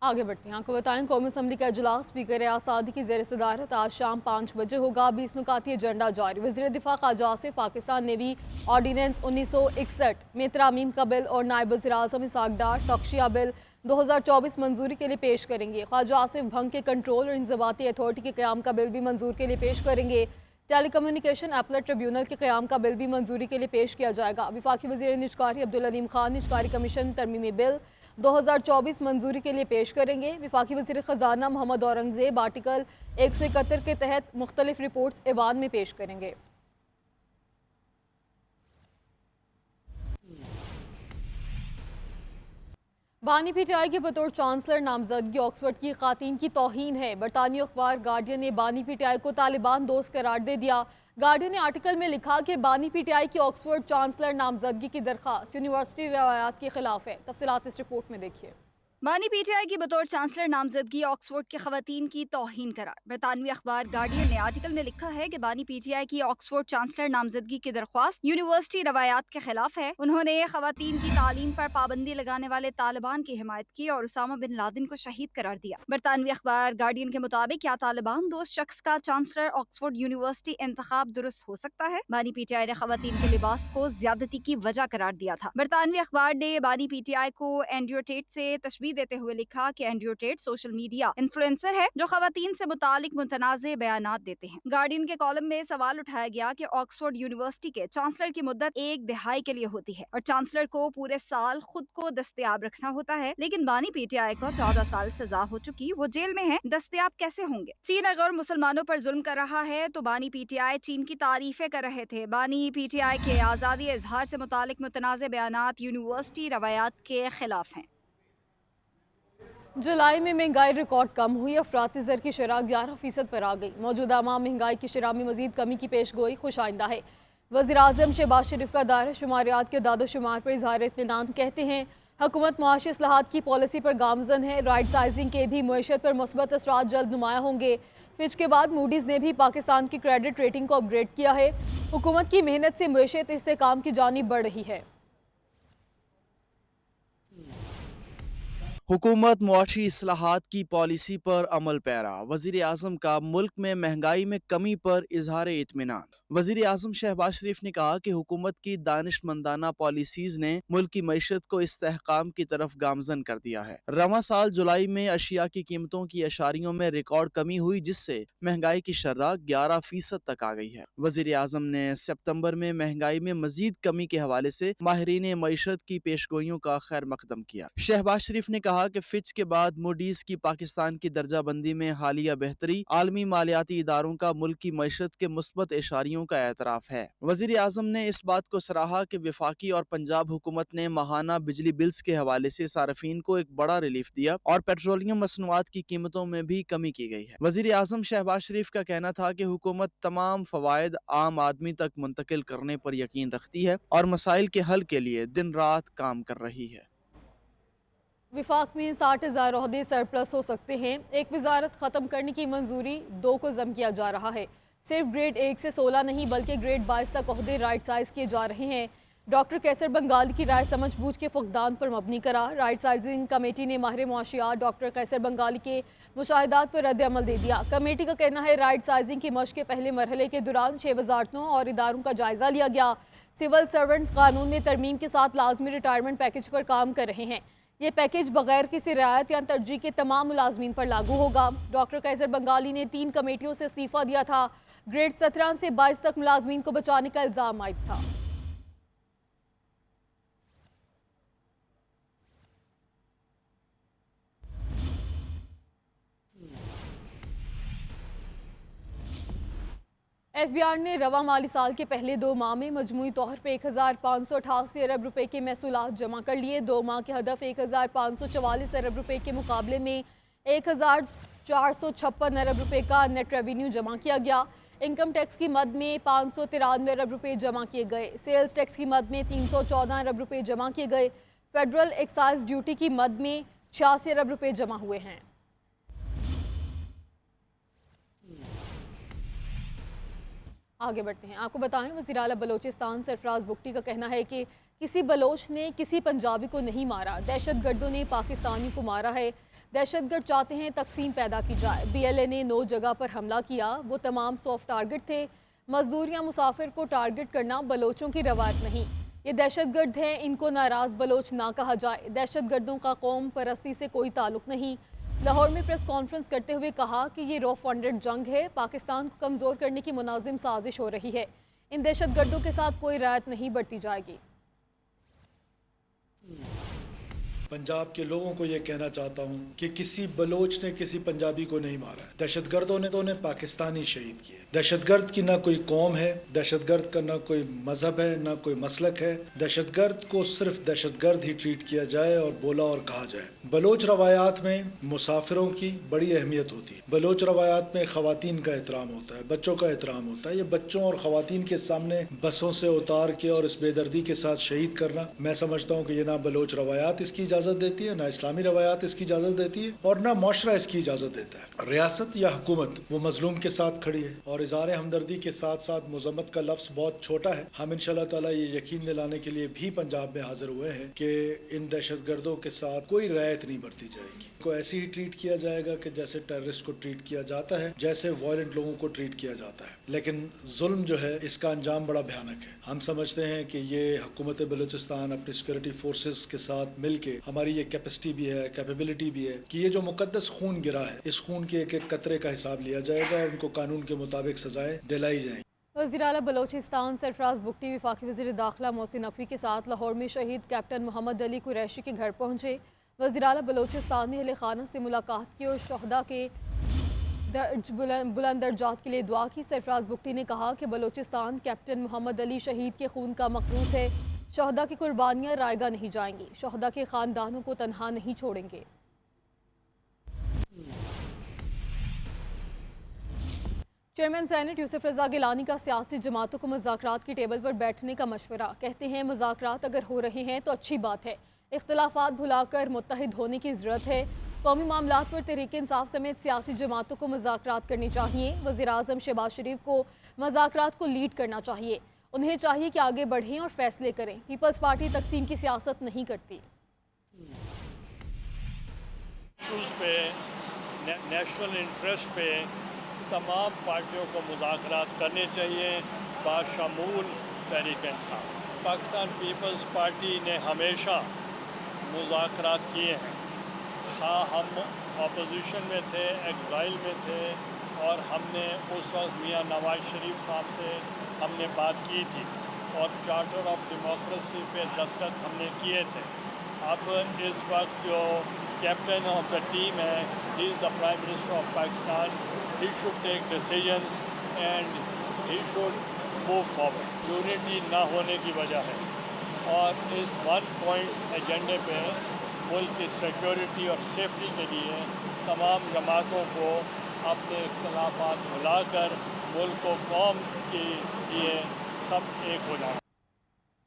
आगे बढ़ते हैं। आपको बताएं, कौमी असम्बली का इजलास स्पीकर आसादी की ज़ेर सदारत आज शाम 5 बजे होगा। 20 नुकाती एजेंडा जारी। वज़ीर दिफा ख्वाजा आसिफ पाकिस्तान नेवी ऑर्डीनेंस 1961 में तरमीम का बिल और नायब वज़ीर आज़म इसहाक डार तख्शिया बिल 2024 मंजूरी के लिए पेश करेंगे। ख्वाजा आसिफ भंग के कंट्रोल और इंज़बाती अथॉरिटी के क़याम का बिल भी मंजूर के लिए पेश करेंगे। टेली कम्युनिकेशन एपलेट ट्रिब्यूनल के क़याम का बिल भी मंजूरी के लिए पेश किया जाएगा। वफाकी वज़ीर निजकारी अब्दुल अलीम खान निजकारी कमीशन तरमीमी बिल 2024 मंजूरी के लिए पेश करेंगे। वफाकी वज़ीर ख़जाना मोहम्मद औरंगज़ेब आर्टिकल 171 के तहत मुख्तलिफ रिपोर्ट्स ऐवान में पेश करेंगे। बानी पीटीआई के बतौर चांसलर नामजदगी ऑक्सफोर्ड की खातून की तौहीन है। बरतानी अखबार गार्डियन ने बानी पीटीआई को तालिबान दोस्त करार दे दिया। गार्डियन ने आर्टिकल में लिखा कि बानी पीटीआई की ऑक्सफोर्ड चांसलर नामजदगी की दरख्वास्त यूनिवर्सिटी रवायात के खिलाफ है। तफसीलात इस रिपोर्ट में देखिए। बानी पीटीआई की बतौर चांसलर नामजदगी ऑक्सफोर्ड के खवातीन की तौहीन करार। बरतानवी अखबार गार्डियन ने आर्टिकल में लिखा है कि बानी पीटीआई की ऑक्सफोर्ड चांसलर नामजदगी की दरख्वास्त यूनिवर्सिटी रवायात के खिलाफ है। उन्होंने खवातीन की तालीम पर पाबंदी लगाने वाले तालिबान की हिमायत की और उसामा बिन लादेन को शहीद करार दिया। बरतानवी अखबार गार्डियन के मुताबिक क्या तालिबान दोस्त शख्स का चांसलर ऑक्सफोर्ड यूनिवर्सिटी इंतखाब दुरुस्त हो सकता है? बानी पीटीआई ने खवातीन के लिबास को ज्यादती की वजह करार दिया था। बरतानवी अखबार ने बानी पीटीआई को एंड्रयू टेट से तशबीह देते हुए लिखा कि Andrew Tate social media influencer है जो खवातीन से मुतालिक मुतनाज़े बयानात देते हैं। गार्डियन के कॉलम में सवाल उठाया गया कि ऑक्सफोर्ड यूनिवर्सिटी के चांसलर की मुद्दत 1 दिहाई के लिए होती है और चांसलर को पूरे साल खुद को दस्तयाब रखना होता है, लेकिन बानी पीटीआई को 14 साल सजा हो चुकी, वो जेल में है, दस्तयाब कैसे होंगे? चीन अगर मुसलमानों पर जुल्म कर रहा है तो बानी पीटीआई चीन की तारीफें कर रहे थे। बानी पीटीआई के आज़ादी इजहार से मुतालिक मुतनाज़े बयानात यूनिवर्सिटी रवायात के खिलाफ हैं। जुलाई में महंगाई रिकॉर्ड कम हुई। अफराती ज़र की शरह 11% पर आ गई। मौजूदा माह महंगाई की शरह में मजीद कमी की पेश गोई खुश आइंदा है। वज़ीर आज़म शहबाज शरीफ का दायरा शुमारियात के दादोशुमार पर इजहार इत्मीनान। कहते हैं हुकूमत मुआशी इस्लाहात की पॉलिसी पर गामजन है। राइट साइजिंग के भी मईशत पर मुस्बत असरात जल्द नुमाया होंगे। फिच के बाद मूडीज़ ने भी पाकिस्तान की क्रेडिट रेटिंग को अपग्रेड किया है। हुकूमत की मेहनत से मईशत इस्तेहकाम की जानिब बढ़ रही है। हुकूमत मुआशी इस्लाहात की पॉलिसी पर अमल पैरा। वज़ीर आज़म का मुल्क में महंगाई में कमी पर इजहार इत्मीनान। वज़ीर आज़म शहबाज शरीफ ने कहा कि हुकूमत की दानिशमंदाना पॉलिसीज़ ने मुल्क की मईशत को इस्तेहकाम की तरफ गामजन कर दिया है। रवां साल जुलाई में अशिया की कीमतों की अशारियों में रिकॉर्ड कमी हुई, जिससे महंगाई की शर्रा 11% तक आ गई है। वज़ीर आज़म ने सितंबर में महंगाई में मजीद कमी के हवाले से माहिरीन मईशत की पेशगोइयों का खैर मकदम किया। शहबाज शरीफ ने कहा कि फिच के बाद मूडीज की पाकिस्तान की दर्जा बंदी में हालिया बेहतरी आलमी मालियाती इदारों का मुल्क की मईशत के मुस्बत इशारियों का एतराफ है। वज़ीर आज़म ने इस बात को सराहा कि वफाकी और पंजाब हुकूमत ने माहाना बिजली बिल्स के हवाले से सार्फिन को एक बड़ा रिलीफ दिया और पेट्रोलियम मसनूआत की कीमतों में भी कमी की गई है। वज़ीर आज़म शहबाज शरीफ का कहना था कि हुकूमत तमाम फवायद आम आदमी तक मुंतकिल करने पर यकीन रखती है और मसाइल के हल के लिए दिन रात काम कर रही है। विफाक में 60,000 ओहदे सरप्लस हो सकते हैं। एक वजारत ख़त्म करने की मंजूरी 2 को जम किया जा रहा है। सिर्फ ग्रेड 1 से 16 नहीं बल्कि ग्रेड 22 तक ओहदे राइट साइज किए जा रहे हैं। डॉक्टर कैसर बंगाली की राय समझ बूझ के फुकदान पर मबनी करा। राइट साइजिंग कमेटी ने माहिर मुआशियात डॉक्टर कैसर बंगाली के मुशाहिदात पर रद्द अमल दे दिया। कमेटी का कहना है राइट साइजिंग की मश्क के पहले मरहले के दौरान 6 वजारतों और इदारों का जायजा लिया गया। सिविल सर्वेंट्स कानून में तरमीम के साथ लाजमी रिटायरमेंट पैकेज पर काम कर रहे हैं। ये पैकेज बगैर किसी रियायत या तरजीह के तमाम मुलाजमीन पर लागू होगा। डॉक्टर कैसर बंगाली ने 3 कमेटियों से इस्तीफा दिया था। ग्रेड 17 से 22 तक मुलाजमीन को बचाने का इल्जाम आयद था। FBI ने रवा माली साल के पहले 2 माह में मजमूई तौर पर 1588 अरब रुपए के महसूलात जमा कर लिए। 2 माह के हदफ 1544 अरब रुपए के मुकाबले में 1456 अरब रुपए का नेट रेवेन्यू जमा किया गया। इनकम टैक्स की मद में 593 अरब रुपए जमा किए गए। सेल्स टैक्स की मद में 314 अरब रुपए जमा किए गए। फेडरल एक्साइज ड्यूटी की मद में 86 अरब रुपए जमा हुए हैं। आगे बढ़ते हैं। आपको बताएं, वज़ीर आला बलोचिस्तान सरफराज बुगटी का कहना है कि किसी बलोच ने किसी पंजाबी को नहीं मारा, दहशत गर्दों ने पाकिस्तानी को मारा है। दहशत गर्द चाहते हैं तकसीम पैदा की जाए। BLA ने 9 जगह पर हमला किया, वो तमाम सॉफ्ट टारगेट थे। मजदूर या मुसाफिर को टारगेट करना बलोचों की रवायत नहीं, ये दहशत गर्द हैं, इनको नाराज बलोच ना कहा जाए। दहशत गर्दों का कौम परस्ती से कोई ताल्लुक नहीं। लाहौर में प्रेस कॉन्फ्रेंस करते हुए कहा कि ये रॉ फंडेड जंग है, पाकिस्तान को कमज़ोर करने की मुनाजिम साजिश हो रही है। इन दहशत गर्दों के साथ कोई रायत नहीं बरती जाएगी। पंजाब के लोगों को ये कहना चाहता हूँ कि किसी बलोच ने किसी पंजाबी को नहीं मारा है। दहशतगर्दों ने तो उन्हें पाकिस्तानी शहीद किए। दहशतगर्द की ना कोई कौम है, दहशतगर्द का ना कोई मजहब है, ना कोई मसलक है। दहशतगर्द को सिर्फ दहशतगर्द ही ट्रीट किया जाए और बोला और कहा जाए। बलोच रवायात में मुसाफिरों की बड़ी अहमियत होती है। बलोच रवायात में खवातीन का एहतराम होता है, बच्चों का एहतराम होता है। ये बच्चों और खवातीन के सामने बसों से उतार के और इस बेदर्दी के साथ शहीद करना, मैं समझता हूँ कि ये ना बलोच रवायात इसकी इजाजत देती है, ना इस्लामी रवायात इसकी इजाजत देती है और ना मुआशरा इसकी इजाजत देता है। रियासत या हुकूमत वो मजलूम के साथ खड़ी है और इज़हार हमदर्दी के साथ साथ मुज़म्मत का लफ्ज बहुत छोटा है। हम इंशाअल्लाह ताला ये यकीन दिलाने के लिए भी पंजाब में हाजिर हुए हैं कि इन दहशतगर्दों के साथ कोई रियायत नहीं बरती जाएगी। को ऐसे ही ट्रीट किया जाएगा कि जैसे टेररिस्ट को ट्रीट किया जाता है, जैसे वायलेंट लोगों को ट्रीट किया जाता है। लेकिन जुल्म जो है इसका अंजाम बड़ा भयानक है। हम समझते हैं कि ये हुकूमत बलूचिस्तान अपनी सिक्योरिटी फोर्सेस के साथ मिलके, हमारी ये कैपेसिटी भी है, कैपेबिलिटी भी है कि ये जो मुकद्दस खून गिरा है, इस खून के एक एक कतरे का हिसाब लिया जाएगा और उनको कानून के मुताबिक सजाएं दिलाई जाएंगी। वज़ीर आला बलोचिस्तान सरफराज बुगटी वफाकी वज़ीर दाखिला मोहसिन नकवी के साथ लाहौर में शहीद कैप्टन मोहम्मद अली कुरैशी के घर पहुंचे। वज़ीर आला बलोचिस्तान ने अहले खाना से मुलाकात की और शहदा के बुलंद दर्जात के लिए दुआ की। सरफराज बुगटी ने कहा कि बलोचिस्तान कैप्टन मोहम्मद अली शहीद के खून का मखरूस है। शहदा की कुर्बानियाँ रायगा नहीं जाएंगी, शहदा के ख़ानदानों को तनहा नहीं छोड़ेंगे। चेयरमैन सेनेट यूसुफ रज़ा गिलानी का सियासी जमातों को मुज़ाकरात की टेबल पर बैठने का मशवरा। कहते हैं मुज़ाकरात अगर हो रहे हैं तो अच्छी बात है, इख्तिलाफात भुलाकर मुत्तहिद होने की ज़रूरत है। कौमी मामलात पर तहरीक इंसाफ समेत सियासी जमातों को मुज़ाकरात करनी चाहिए। वज़ीर आज़म शहबाज शरीफ को मुज़ाकरात को लीड करना चाहिए। उन्हें चाहिए कि आगे बढ़ें और फैसले करें। पीपल्स पार्टी तकसीम की सियासत नहीं करती। पे नेशनल इंटरेस्ट पे तमाम पार्टियों को मुज़ाकरात करने चाहिए, बाशमूल तहरीक इंसाफ। पाकिस्तान पीपल्स पार्टी ने हमेशा मुज़ाकरात किए हैं। हाँ, हम अपोजिशन में थे, एग्ज़ाइल में थे और हमने उस वक्त मियाँ नवाज शरीफ साहब से हमने बात की थी और चार्टर ऑफ डेमोक्रेसी पे दस्तखत हमने किए थे। अब इस वक्त जो कैप्टन ऑफ द टीम है, he is the prime minister of Pakistan, he should take decisions and he should move forward. Unity ना होने की वजह है और इस 1 पॉइंट एजेंडे पे मुल्क की सिक्योरिटी और सेफ्टी के लिए तमाम जमातों को अपने इख्तिलाफात भुलाकर मुल्क को कौम के लिए सब एक हो जाए।